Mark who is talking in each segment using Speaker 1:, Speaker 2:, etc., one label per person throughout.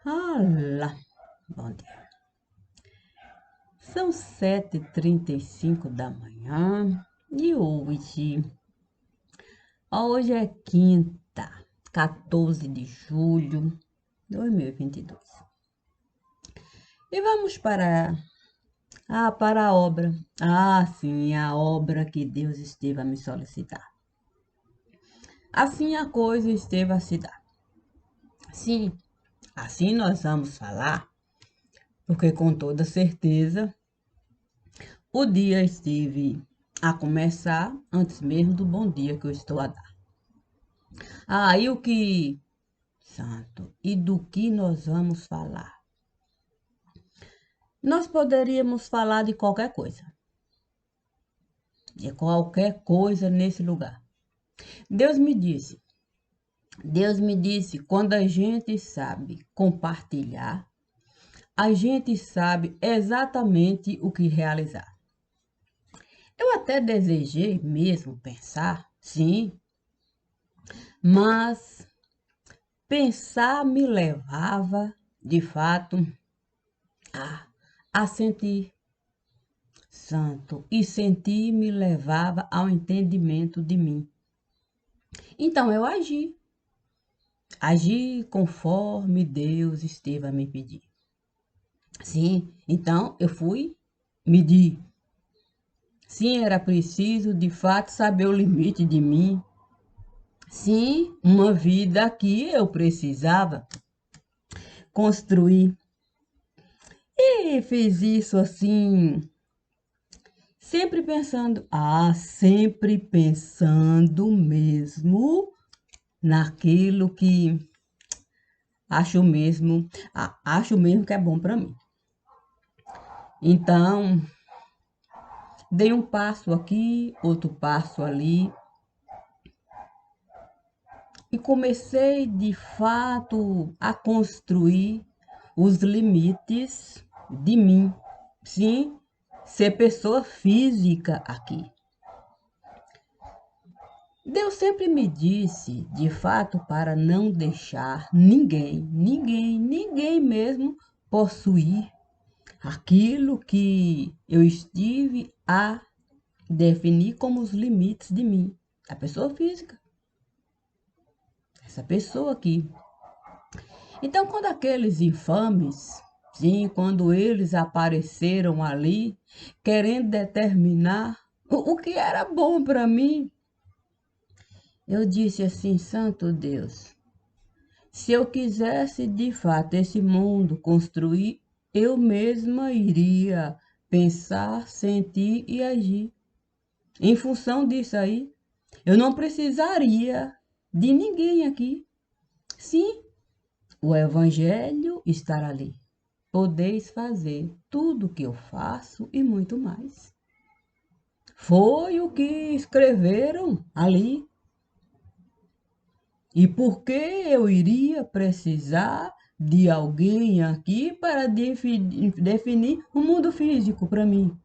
Speaker 1: Olá, bom dia. São 7h35 da manhã e hoje é quinta, 14 de julho de 2022. E vamos para a obra. Sim, a obra que Deus esteve a me solicitar. Assim a coisa esteve a se dar. Sim, assim nós vamos falar, porque com toda certeza o dia esteve a começar antes mesmo do bom dia que eu estou a dar. E o que, santo, e do que nós vamos falar? Nós poderíamos falar de qualquer coisa nesse lugar. Deus me disse, Deus me disse, quando a gente sabe compartilhar, a gente sabe exatamente o que realizar. Eu até desejei mesmo pensar, sim, mas pensar me levava, de fato, a sentir, santo, e sentir me levava ao entendimento de mim. Então eu agi conforme Deus esteve a me pedir. Sim, então eu fui medir. Sim, era preciso de fato saber o limite de mim. Sim, uma vida que eu precisava construir. E fiz isso assim, sempre pensando mesmo naquilo que acho mesmo que é bom para mim. Então, dei um passo aqui, outro passo ali, e comecei de fato a construir os limites de mim. Sim, ser pessoa física aqui. Deus sempre me disse, de fato, para não deixar ninguém mesmo possuir aquilo que eu estive a definir como os limites de mim, a pessoa física, essa pessoa aqui. Então, quando aqueles infames, sim, quando eles apareceram ali, querendo determinar o que era bom para mim, eu disse assim, Santo Deus, se eu quisesse de fato esse mundo construir, eu mesma iria pensar, sentir e agir. Em função disso aí, eu não precisaria de ninguém aqui. Sim, o Evangelho estará ali. Podeis fazer tudo o que eu faço e muito mais. Foi o que escreveram ali. E por que eu iria precisar de alguém aqui para definir o mundo físico para mim?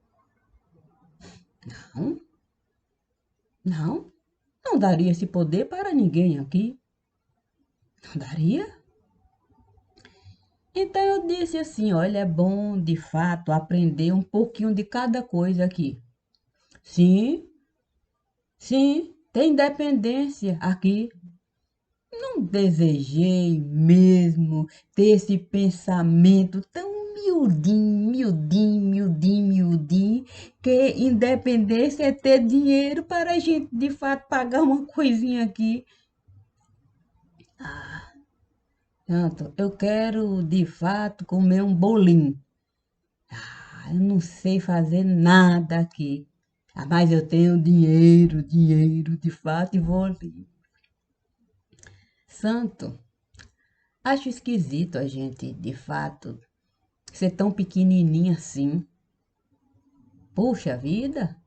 Speaker 1: Não, não, não daria esse poder para ninguém aqui. Não daria? Então eu disse assim, olha, é bom de fato aprender um pouquinho de cada coisa aqui. Sim, sim, tem independência aqui. Não desejei mesmo ter esse pensamento tão miudinho, que independência é ter dinheiro para a gente de fato pagar uma coisinha aqui. Tanto, eu quero de fato comer um bolinho. Eu não sei fazer nada aqui. Mas eu tenho dinheiro de fato e vou ali. Santo, acho esquisito a gente, de fato, ser tão pequenininha assim. Puxa vida,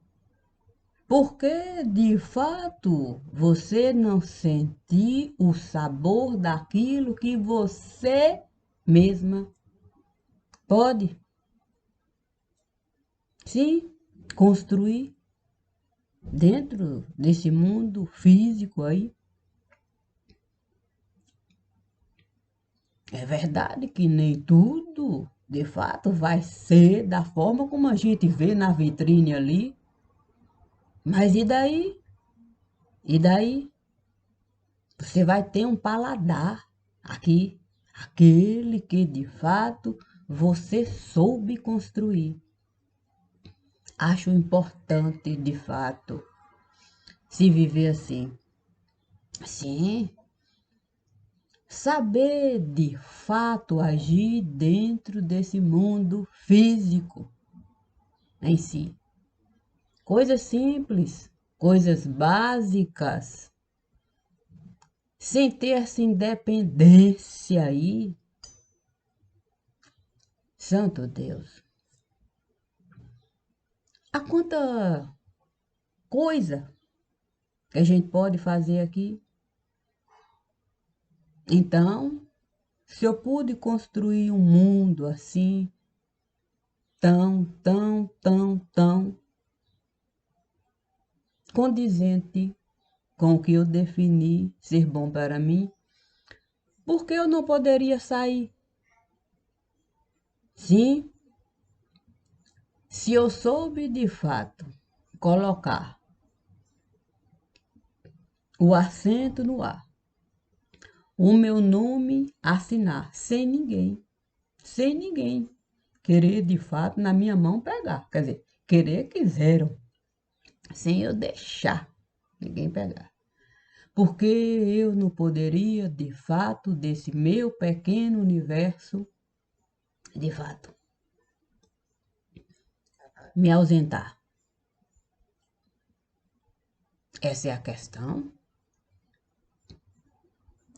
Speaker 1: porque de fato você não sentir o sabor daquilo que você mesma pode, sim, construir dentro desse mundo físico aí. É verdade que nem tudo, de fato, vai ser da forma como a gente vê na vitrine ali. Mas e daí? E daí? Você vai ter um paladar aqui, aquele que de fato você soube construir. Acho importante, de fato, se viver assim. Sim, saber de fato agir dentro desse mundo físico em si. Coisas simples, coisas básicas, sem ter essa independência aí. Santo Deus, há quanta coisa que a gente pode fazer aqui. Então, se eu pude construir um mundo assim, tão condizente com o que eu defini ser bom para mim, por que eu não poderia sair? Sim, se eu soube de fato colocar o assento no ar, o meu nome assinar, sem ninguém querer de fato na minha mão pegar. Quer dizer, querer quiseram, sem eu deixar ninguém pegar. Porque eu não poderia, de fato, desse meu pequeno universo, de fato, me ausentar. Essa é a questão.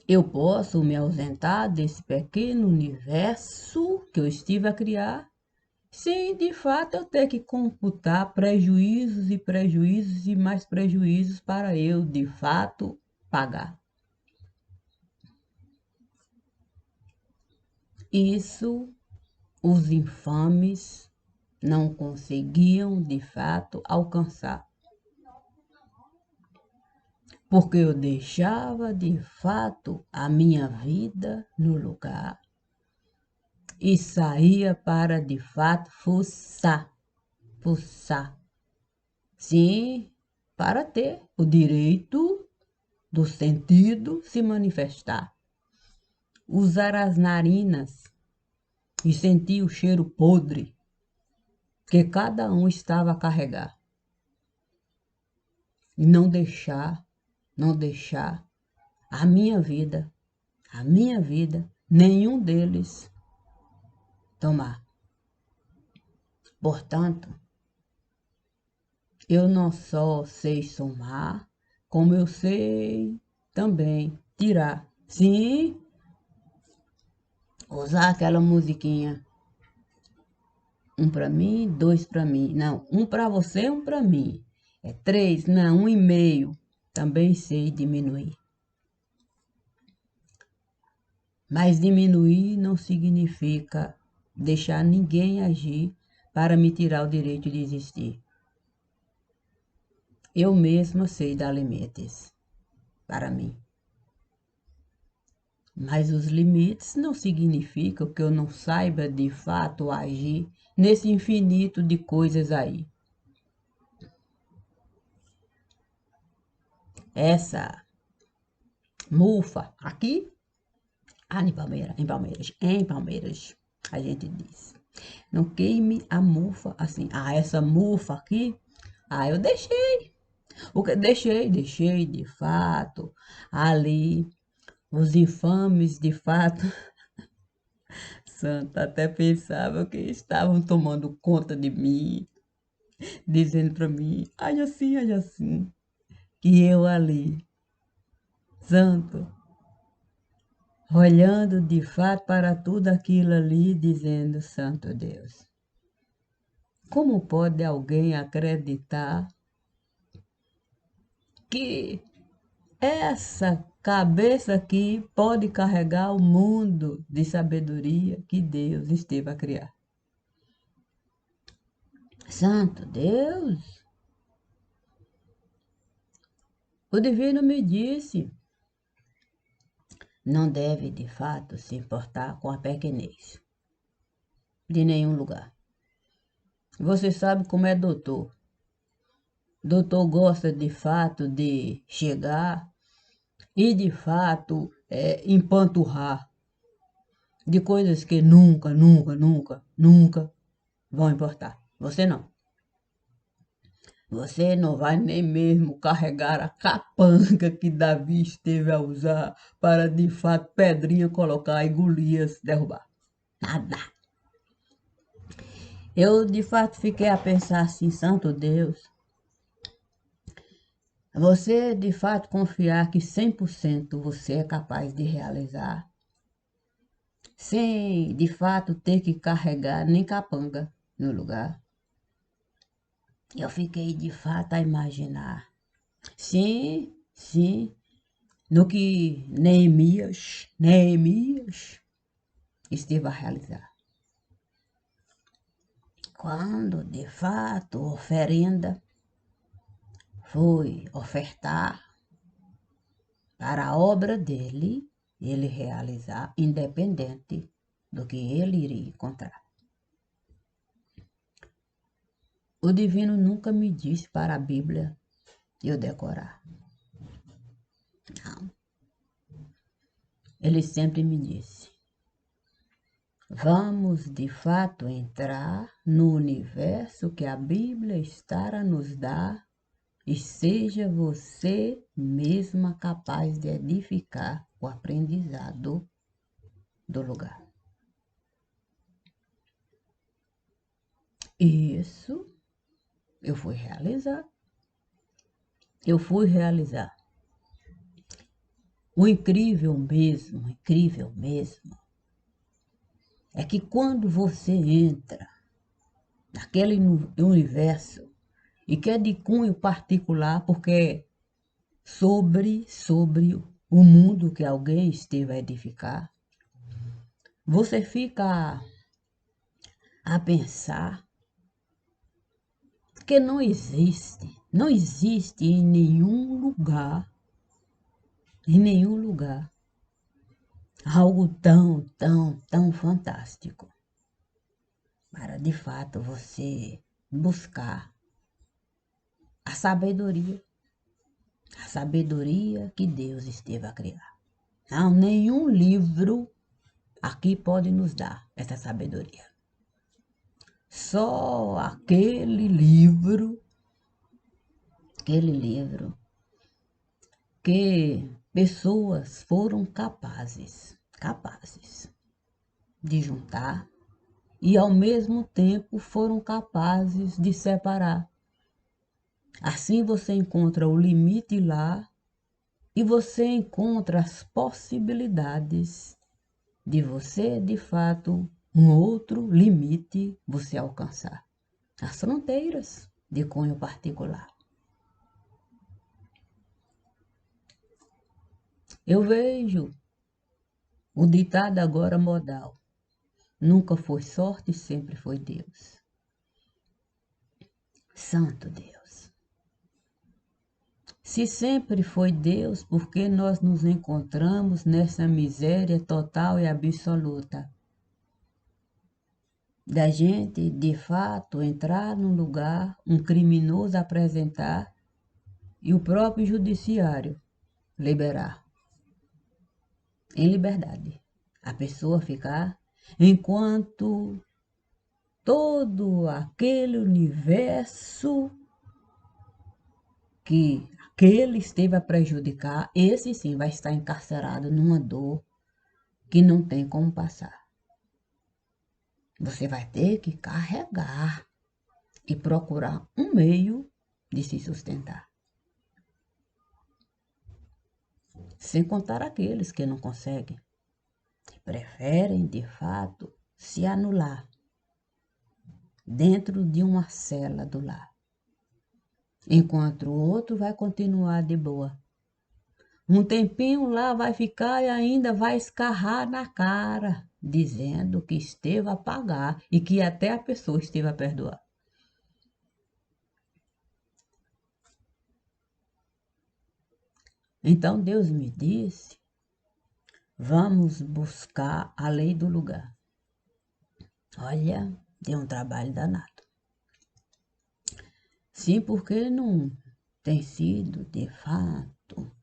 Speaker 1: Eu posso me ausentar desse pequeno universo que eu estive a criar, sem de fato eu ter que computar prejuízos e prejuízos e mais prejuízos para eu de fato pagar. Isso os infames não conseguiam de fato alcançar, porque eu deixava de fato a minha vida no lugar e saía para de fato fuçar. Sim, para ter o direito do sentido se manifestar. Usar as narinas e sentir o cheiro podre que cada um estava a carregar. E não deixar a minha vida, nenhum deles tomar. Portanto, eu não só sei somar, como eu sei também tirar. Sim, usar aquela musiquinha. Um para mim, dois para mim. Não, um para você, um para mim. É três, não, um e meio. Também sei diminuir. Mas diminuir não significa deixar ninguém agir para me tirar o direito de existir. Eu mesma sei dar limites para mim. Mas os limites não significam que eu não saiba de fato agir nesse infinito de coisas aí. Essa mufa aqui, em Palmeiras, a gente diz. Não queime a mufa assim. Ah, essa mufa aqui, eu deixei. O que deixei de fato ali. Os infames de fato, Santa, até pensavam que estavam tomando conta de mim, dizendo para mim, ai assim, e eu ali, santo, olhando de fato para tudo aquilo ali, dizendo, santo Deus, como pode alguém acreditar que essa cabeça aqui pode carregar o mundo de sabedoria que Deus esteve a criar? Santo Deus, o divino me disse, não deve de fato se importar com a pequenez de nenhum lugar. Você sabe como é doutor. Doutor gosta de fato de chegar e de fato empanturrar de coisas que nunca, nunca, nunca, nunca vão importar. Você não. Você não vai nem mesmo carregar a capanga que Davi esteve a usar para de fato Pedrinha colocar e Golias derrubar. Nada. Eu de fato fiquei a pensar assim, santo Deus, você de fato confiar que 100% você é capaz de realizar, sem de fato ter que carregar nem capanga no lugar. Eu fiquei de fato a imaginar. Sim, sim, no que Neemias esteve a realizar. Quando de fato oferenda foi ofertar para a obra dele, ele realizar, independente do que ele iria encontrar. O divino nunca me disse para a Bíblia eu decorar. Não. Ele sempre me disse: vamos de fato entrar no universo que a Bíblia está a nos dar e seja você mesma capaz de edificar o aprendizado do lugar. Isso eu fui realizar. Eu fui realizar. O incrível mesmo, é que quando você entra naquele universo e que é de cunho particular, porque é sobre o mundo que alguém esteve a edificar, você fica a pensar que não existe em nenhum lugar, algo tão fantástico para de fato você buscar a sabedoria que Deus esteve a criar. Não, nenhum livro aqui pode nos dar essa sabedoria. Só aquele livro que pessoas foram capazes de juntar e ao mesmo tempo foram capazes de separar. Assim você encontra o limite lá e você encontra as possibilidades de você, de fato, um outro limite você alcançar. As fronteiras de cunho particular. Eu vejo o ditado agora modal. Nunca foi sorte, sempre foi Deus. Santo Deus. Se sempre foi Deus, por que nós nos encontramos nessa miséria total e absoluta? Da gente, de fato, entrar num lugar, um criminoso apresentar e o próprio judiciário liberar em liberdade. A pessoa ficar enquanto todo aquele universo que aquele esteve a prejudicar, esse sim vai estar encarcerado numa dor que não tem como passar. Você vai ter que carregar e procurar um meio de se sustentar. Sem contar aqueles que não conseguem, preferem de fato se anular dentro de uma cela do lar, enquanto o outro vai continuar de boa. Um tempinho lá vai ficar e ainda vai escarrar na cara, dizendo que esteve a pagar e que até a pessoa esteve a perdoar. Então Deus me disse, vamos buscar a lei do lugar. Olha, deu um trabalho danado. Sim, porque não tem sido, de fato,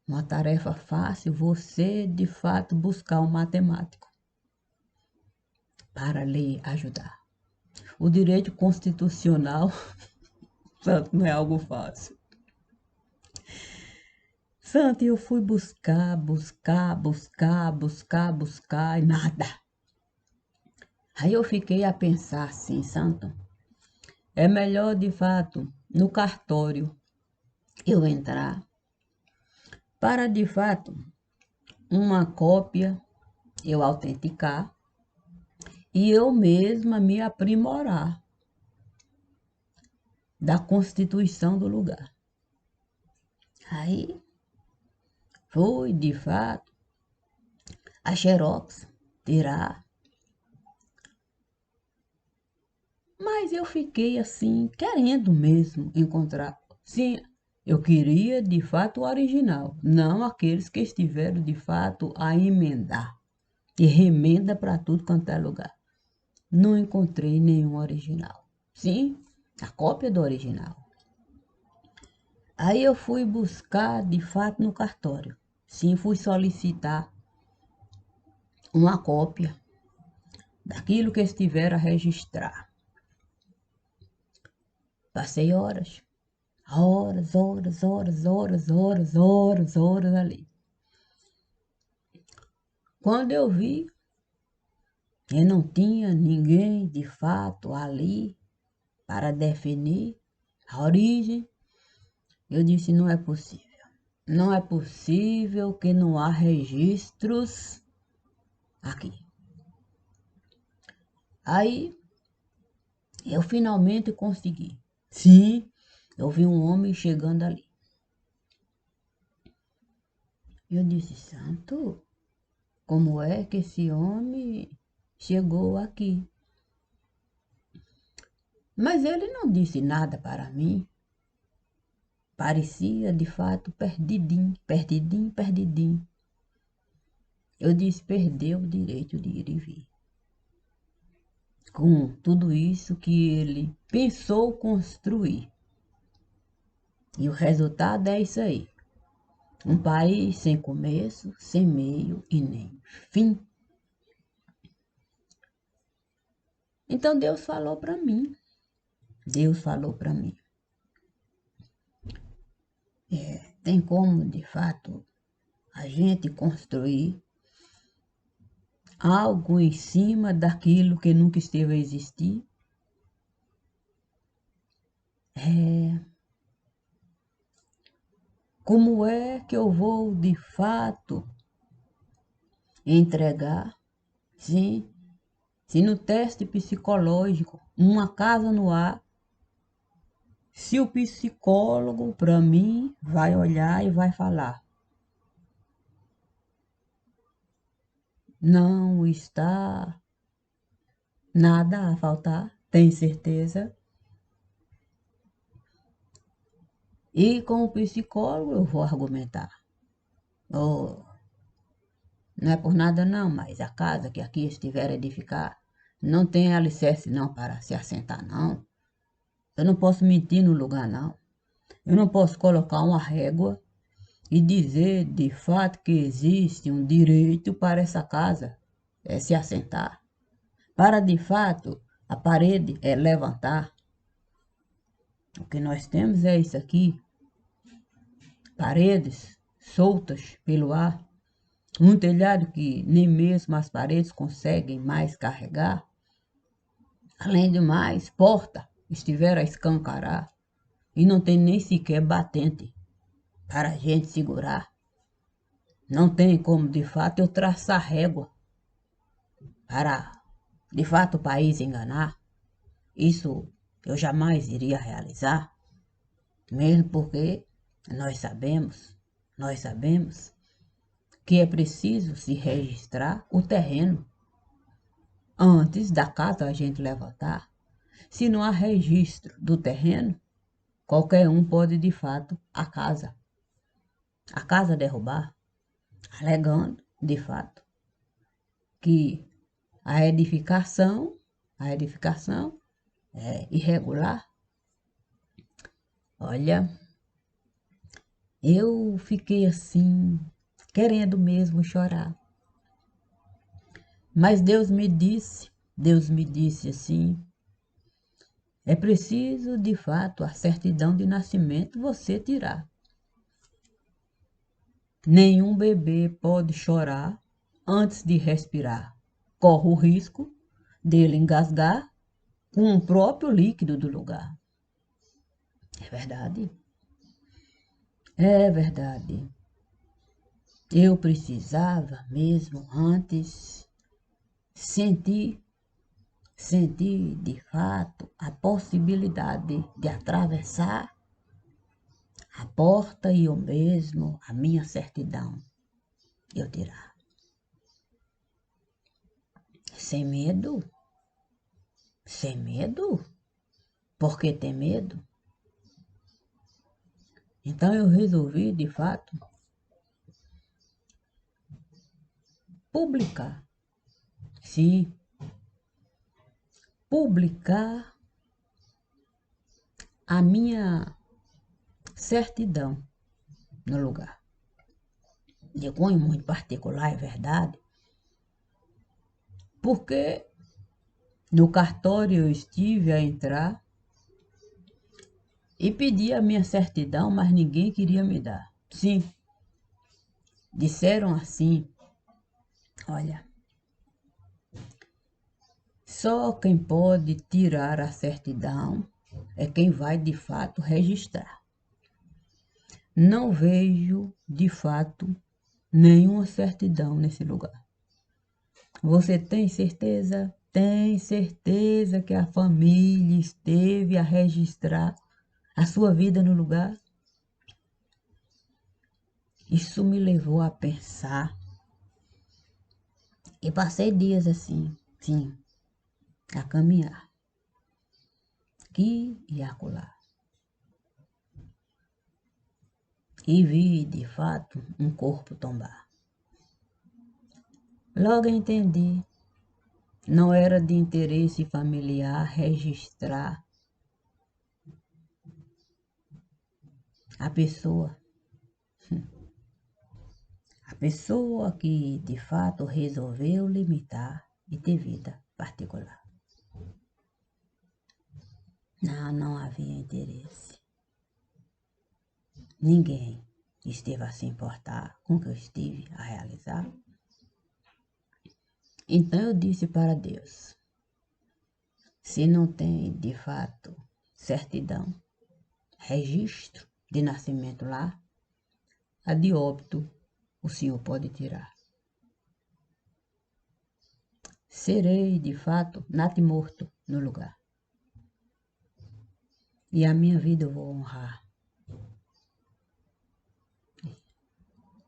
Speaker 1: uma tarefa fácil você, de fato, buscar um matemático para lhe ajudar. O direito constitucional, santo, não é algo fácil. Santo, eu fui buscar e nada. Aí eu fiquei a pensar assim, santo, é melhor, de fato, no cartório eu entrar para, de fato, uma cópia eu autenticar e eu mesma me aprimorar da constituição do lugar. Aí foi, de fato, a xerox tirar. Mas eu fiquei assim, querendo mesmo encontrar. Sim, eu queria de fato o original, não aqueles que estiveram de fato a emendar. E remenda para tudo quanto é lugar. Não encontrei nenhum original. Sim, a cópia do original. Aí eu fui buscar de fato no cartório. Sim, fui solicitar uma cópia daquilo que estiver a registrar. Passei horas ali. Quando eu vi, eu não tinha ninguém de fato ali para definir a origem. Eu disse, não é possível. Não é possível que não há registros aqui. Aí, eu finalmente consegui. Sim, eu vi um homem chegando ali. Eu disse, santo, como é que esse homem chegou aqui? Mas ele não disse nada para mim. Parecia, de fato, perdidinho. Eu disse, perdeu o direito de ir e vir. Com tudo isso que ele pensou construir. E o resultado é isso aí. Um país sem começo, sem meio e nem fim. Então Deus falou para mim. Tem como, de fato, a gente construir algo em cima daquilo que nunca esteve a existir? Como é que eu vou, de fato, entregar, sim, se no teste psicológico, uma casa no ar, se o psicólogo, para mim, vai olhar e vai falar, não está nada a faltar, tem certeza? E com o psicólogo eu vou argumentar. Oh, não é por nada não, mas a casa que aqui estiver a edificar não tem alicerce não para se assentar não. Eu não posso mentir no lugar não. Eu não posso colocar uma régua e dizer de fato que existe um direito para essa casa se assentar. Para de fato a parede levantar. O que nós temos é isso aqui. Paredes soltas pelo ar. Um telhado que nem mesmo as paredes conseguem mais carregar. Além do mais, porta estiver a escancarar e não tem nem sequer batente para a gente segurar. Não tem como, de fato, eu traçar régua para, de fato, o país enganar. Isso eu jamais iria realizar, mesmo porque nós sabemos que é preciso se registrar o terreno antes da casa a gente levantar. Se não há registro do terreno, qualquer um pode, de fato, a casa derrubar, alegando de fato, que a edificação é irregular. Olha, eu fiquei assim, querendo mesmo chorar. Mas Deus me disse assim, é preciso, de fato, a certidão de nascimento você tirar. Nenhum bebê pode chorar antes de respirar. Corre o risco dele engasgar com o próprio líquido do lugar. É verdade? É verdade. Eu precisava mesmo antes sentir, sentir de fato a possibilidade de atravessar a porta e eu mesmo, a minha certidão, eu tirar. Sem medo? Sem medo? Por que ter medo? Então eu resolvi, de fato, publicar. Sim, publicar a minha certidão no lugar. De cunho muito particular, é verdade, porque no cartório eu estive a entrar e pedi a minha certidão, mas ninguém queria me dar. Sim, disseram assim, olha, só quem pode tirar a certidão é quem vai de fato registrar. Não vejo de fato nenhuma certidão nesse lugar. Você tem certeza? Tem certeza que a família esteve a registrar a sua vida no lugar? Isso me levou a pensar e passei dias assim, sim, a caminhar, aqui e acolá. E vi, de fato, um corpo tombar. Logo entendi, não era de interesse familiar registrar a pessoa. A pessoa que, de fato, resolveu limitar e ter vida particular. Não havia interesse. Ninguém esteve a se importar com o que eu estive a realizar. Então eu disse para Deus, se não tem, de fato, certidão, registro de nascimento lá, a de óbito o Senhor pode tirar. Serei, de fato, natimorto no lugar. E a minha vida eu vou honrar.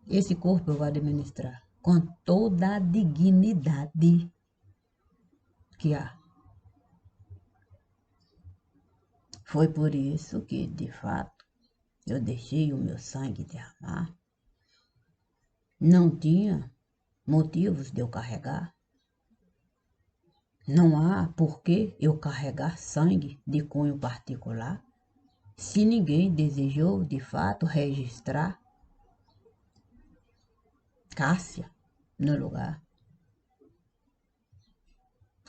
Speaker 1: Esse corpo eu vou administrar com toda a dignidade que há. Foi por isso que, de fato, eu deixei o meu sangue derramar. Não tinha motivos de eu carregar. Não há por que eu carregar sangue de cunho particular se ninguém desejou, de fato, registrar Cássia no lugar,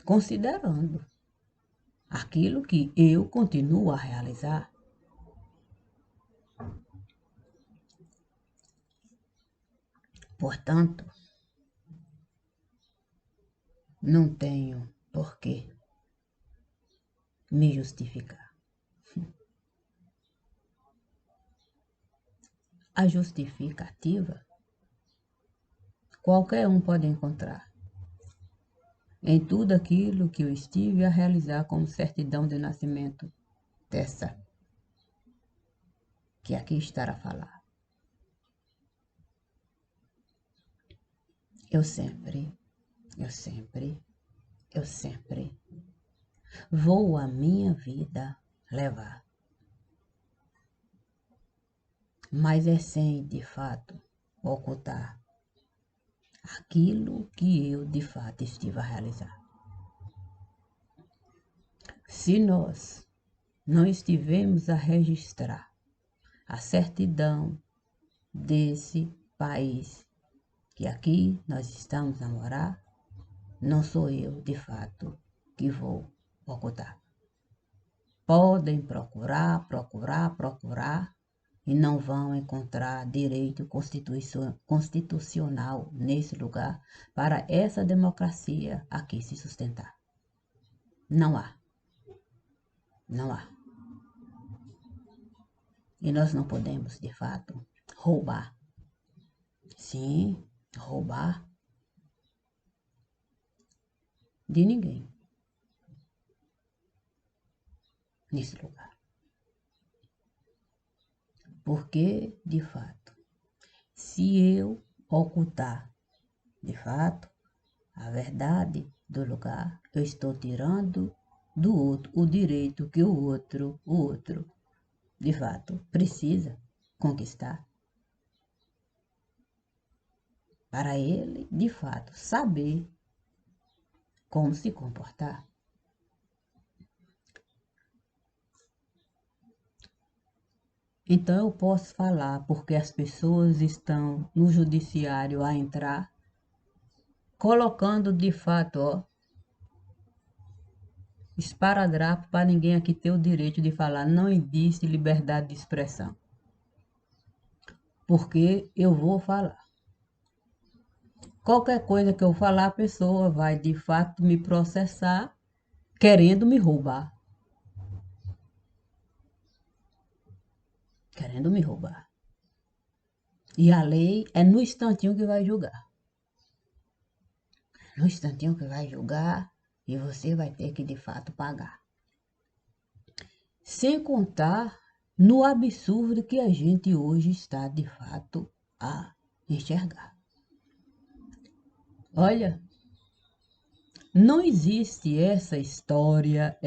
Speaker 1: considerando aquilo que eu continuo a realizar. Portanto, não tenho por que me justificar. A justificativa qualquer um pode encontrar em tudo aquilo que eu estive a realizar como certidão de nascimento dessa que aqui está a falar. Eu sempre vou a minha vida levar. Mas é sem, de fato, ocultar aquilo que eu de fato estive a realizar. Se nós não estivemos a registrar a certidão desse país que aqui nós estamos a morar, não sou eu de fato que vou ocultar. Podem procurar e não vão encontrar direito constitucional nesse lugar para essa democracia aqui se sustentar. Não há. Não há. E nós não podemos, de fato, roubar. Sim, roubar de ninguém nesse lugar. Porque, de fato, se eu ocultar, de fato, a verdade do lugar, eu estou tirando do outro o direito que o outro, de fato, precisa conquistar. Para ele, de fato, saber como se comportar. Então eu posso falar porque as pessoas estão no judiciário a entrar, colocando de fato, ó, esparadrapo para ninguém aqui ter o direito de falar. Não existe liberdade de expressão. Porque eu vou falar. Qualquer coisa que eu falar, a pessoa vai de fato me processar, querendo me roubar. Querendo me roubar. E a lei é no instantinho que vai julgar. No instantinho que vai julgar e você vai ter que de fato pagar. Sem contar no absurdo que a gente hoje está de fato a enxergar. Olha, não existe essa história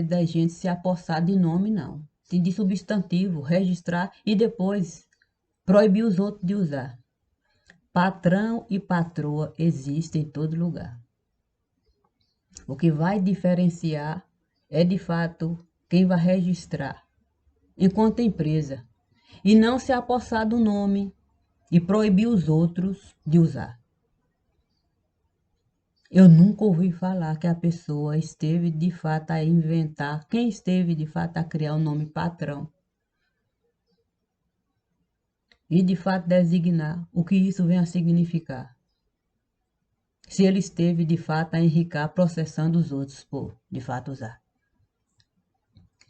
Speaker 1: da gente se apossar de nome, não. De substantivo, registrar e depois proibir os outros de usar. Patrão e patroa existem em todo lugar. O que vai diferenciar é, de fato, quem vai registrar enquanto empresa e não se apossar do nome e proibir os outros de usar. Eu nunca ouvi falar que a pessoa esteve de fato a inventar, quem esteve de fato a criar o nome patrão. E de fato designar o que isso vem a significar. Se ele esteve de fato a enricar processando os outros por de fato usar.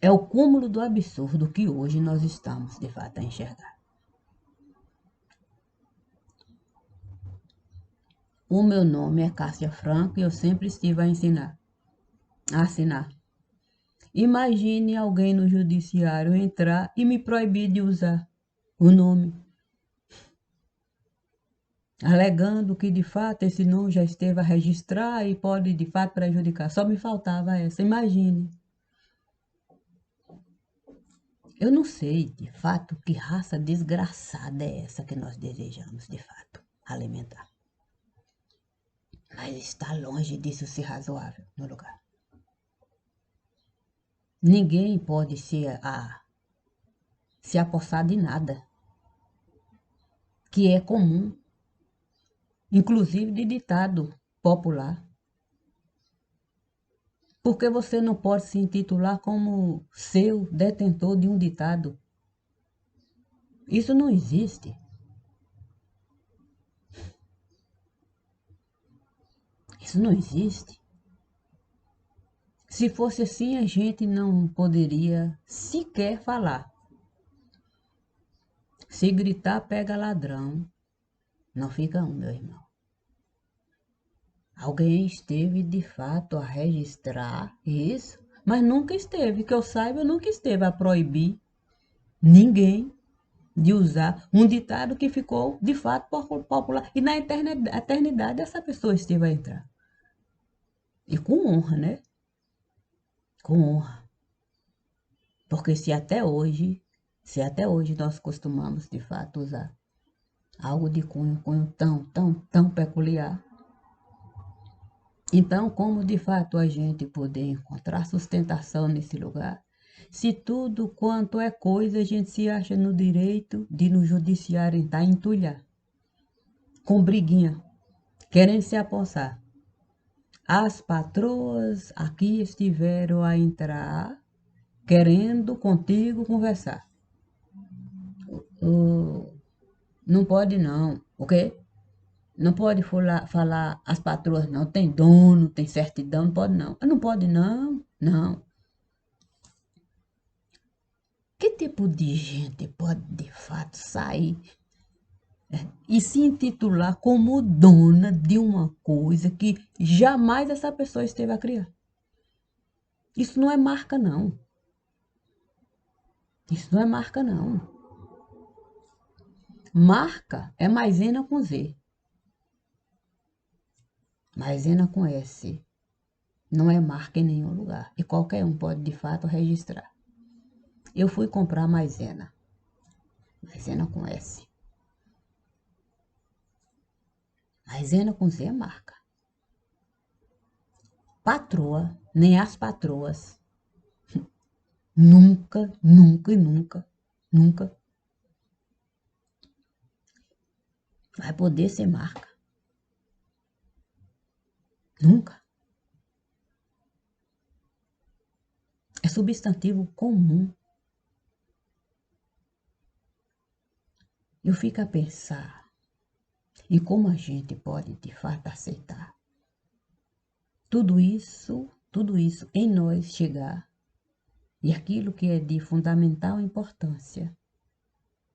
Speaker 1: É o cúmulo do absurdo que hoje nós estamos de fato a enxergar. O meu nome é Cássia Franco e eu sempre estive a assinar. Imagine alguém no judiciário entrar e me proibir de usar o nome, alegando que de fato esse nome já esteve a registrar e pode de fato prejudicar. Só me faltava essa, imagine. Eu não sei de fato que raça desgraçada é essa que nós desejamos de fato alimentar. Mas está longe disso ser razoável no lugar. Ninguém pode se apossar de nada que é comum, inclusive de ditado popular. Porque você não pode se intitular como seu detentor de um ditado. Isso não existe. Isso não existe. Se fosse assim, a gente não poderia sequer falar. Se gritar, pega ladrão. Não fica um, meu irmão. Alguém esteve de fato a registrar isso, mas nunca esteve, que eu saiba, nunca esteve a proibir ninguém de usar um ditado que ficou de fato popular. E na eternidade essa pessoa esteve a entrar. E com honra, né? Com honra. Porque se até hoje nós costumamos de fato usar, algo de cunho tão peculiar. Então, como de fato a gente poder encontrar sustentação nesse lugar? Se tudo quanto é coisa a gente se acha no direito de no judiciário tentar entulhar, com briguinha, querendo se apossar. As patroas aqui estiveram a entrar, querendo contigo conversar. Não pode não, ok? Não pode falar as patroas não, tem dono, tem certidão, não pode não. Não pode não, não. Que tipo de gente pode de fato sair e se intitular como dona de uma coisa que jamais essa pessoa esteve a criar? Isso não é marca não. Isso não é marca não. Marca é maisena com Z. Maisena com S. Não é marca em nenhum lugar. E qualquer um pode de fato registrar. Eu fui comprar maisena. Maisena com S. Maisena com Z é marca. Patroa, nem as patroas. Nunca, nunca e nunca, nunca vai poder ser marca. Nunca. É substantivo comum. Eu fico a pensar em como a gente pode de fato aceitar tudo isso em nós chegar e aquilo que é de fundamental importância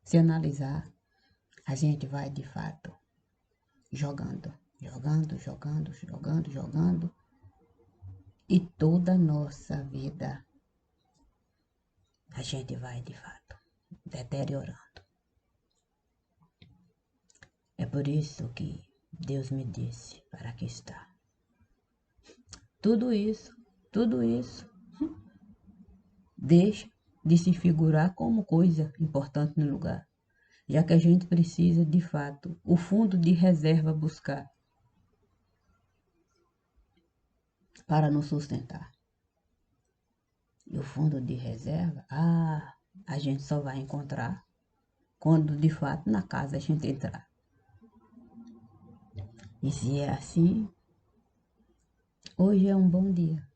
Speaker 1: se analisar, a gente vai de fato jogando, jogando, jogando, jogando, jogando e toda a nossa vida a gente vai de fato deteriorando. É por isso que Deus me disse para que está. Tudo isso deixa de se figurar como coisa importante no lugar, já que a gente precisa de fato o fundo de reserva buscar para nos sustentar. E o fundo de reserva, a gente só vai encontrar quando de fato na casa a gente entrar. E se é assim, hoje é um bom dia.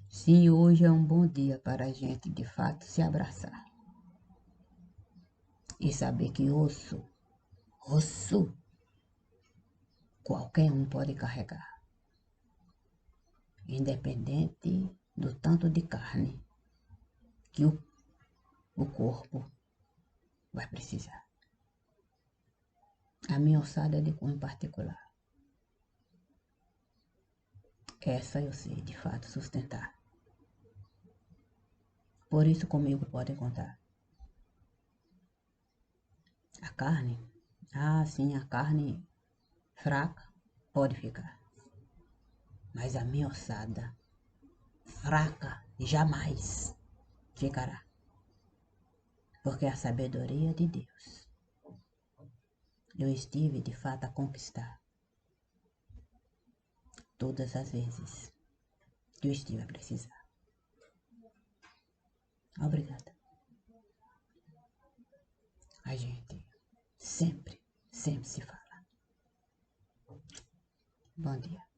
Speaker 1: Sim, hoje é um bom dia para a gente de fato se abraçar. E saber que osso, qualquer um pode carregar. Independente do tanto de carne que o corpo vai precisar. A minha ossada é de cunho particular. Essa eu sei de fato sustentar. Por isso comigo podem contar. A carne, sim, a carne fraca pode ficar. Mas a minha ossada fraca jamais ficará. Porque a sabedoria de Deus eu estive de fato a conquistar todas as vezes que eu estive a precisar. Obrigada. A gente sempre se fala. Bom dia.